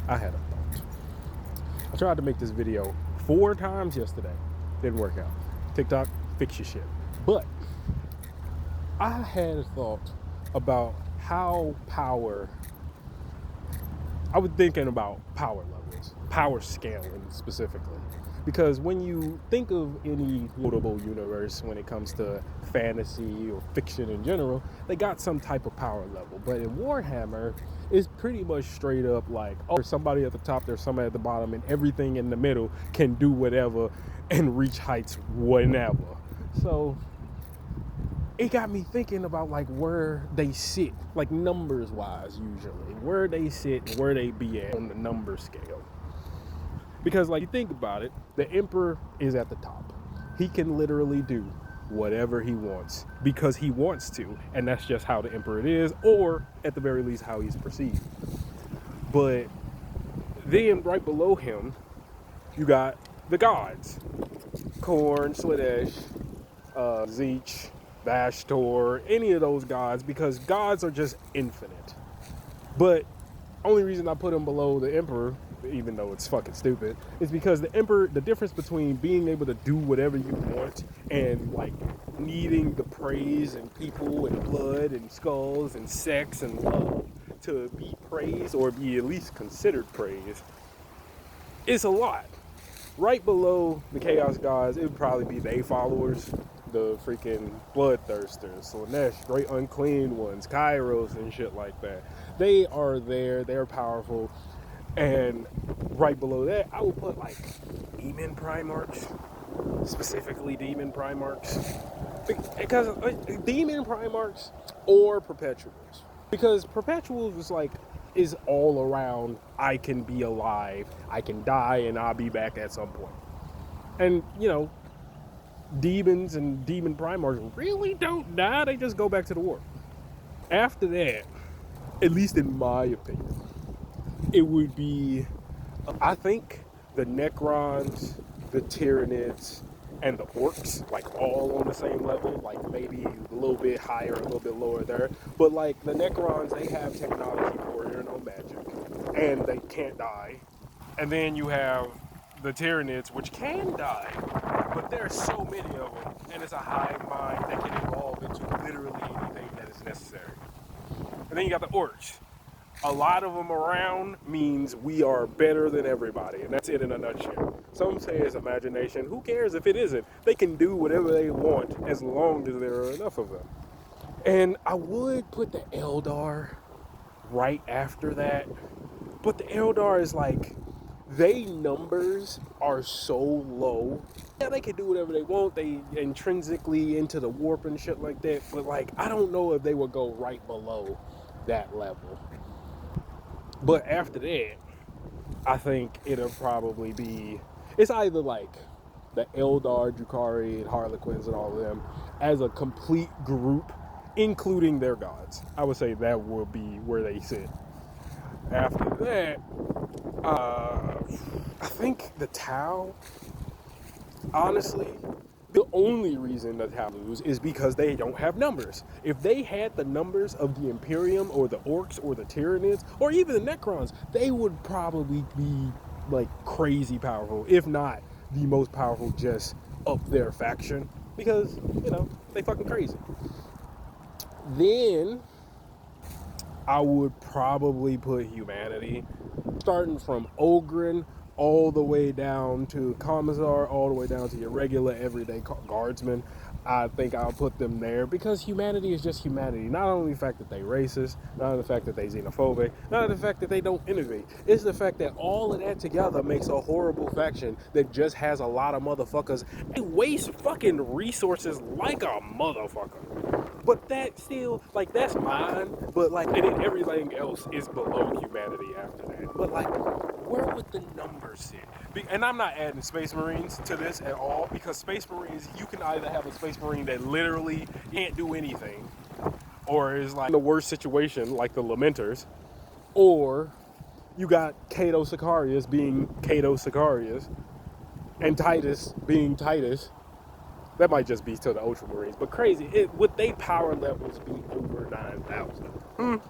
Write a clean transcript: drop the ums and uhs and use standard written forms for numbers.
I had a thought. I tried to make this video 4 times yesterday. Didn't work out. TikTok, fix your shit. But I had a thought about how power, I was thinking about power levels, power scaling specifically. Because when you think of any notable universe when it comes to fantasy or fiction in general, they got some type of power level. But in Warhammer, it's pretty much straight up like, oh, there's somebody at the top, there's somebody at the bottom, and everything in the middle can do whatever and reach heights whenever. So it got me thinking about like where they sit, like numbers wise, usually where they sit, where they be at on the number scale. Because like you think about it, the Emperor is at the top. He can literally do whatever he wants because he wants to, and that's just how the Emperor is, or at the very least how he's perceived. But then right below him, you got the gods. Khorne, Slaanesh, Tzeentch, Vashtor, any of those gods, because gods are just infinite. But only reason I put him below the Emperor, even though it's fucking stupid, is because the Emperor, the difference between being able to do whatever you want and like needing the praise and people and blood and skulls and sex and love to be praised or be at least considered praised, is a lot. Right below the Chaos Gods, it would probably be their followers, the freaking Bloodthirsters, Slaanesh, Great Unclean Ones, Kairos, and shit like that. They are there, they're powerful. And right below that, I would put like Demon Primarchs, specifically Demon Primarchs. Because Demon Primarchs or Perpetuals. Because Perpetuals is all around, I can be alive, I can die, and I'll be back at some point. And, you know, demons and demon primarchs really don't die, they just go back to the warp. After that, at least in my opinion, it would be, I think, the Necrons, the Tyranids, and the Orcs, like all on the same level, like maybe a little bit higher, a little bit lower there. But like the Necrons, they have technology for it, no magic, and they can't die. And then you have the Tyranids, which can die, but there's so many of them, and it's a hive mind that can evolve into literally anything that is necessary. And then you got the Orcs. A lot of them around means we are better than everybody, and that's it in a nutshell. Some say it's imagination. Who cares if it isn't? They can do whatever they want as long as there are enough of them. And I would put the Eldar right after that, but the Eldar is like, they numbers are so low. Yeah, they can do whatever they want. They intrinsically into the warp and shit like that, but like I don't know if they would go right below that level. But after that, I think it'll probably be, it's either like the Eldar, Drukhari, and Harlequins and all of them as a complete group, including their gods. I would say that will be where they sit. After that, I think the Tau, honestly, the only reason the Tau lose is because they don't have numbers. If they had the numbers of the Imperium or the Orcs or the Tyranids or even the Necrons, they would probably be like crazy powerful, if not the most powerful just of their faction, because, you know, they fucking crazy. Then I would probably put humanity, starting from Ogryn all the way down to Commissar, all the way down to your regular everyday guardsmen. I think I'll put them there because humanity is just humanity. Not only the fact that they racist, not only the fact that they xenophobic, not only the fact that they don't innovate. It's the fact that all of that together makes a horrible faction that just has a lot of motherfuckers and waste fucking resources like a motherfucker. But that still, like, that's mine. But like, and then everything else is below humanity after that. But like, where would the numbers sit? And I'm not adding Space Marines to this at all, because Space Marines, you can either have a Space Marine that literally can't do anything, or is like in the worst situation, like the Lamenters, or you got Cato Sicarius being Cato Sicarius, and Titus being Titus. That might just be to the Ultramarines, but crazy. Would they power levels be over 9,000?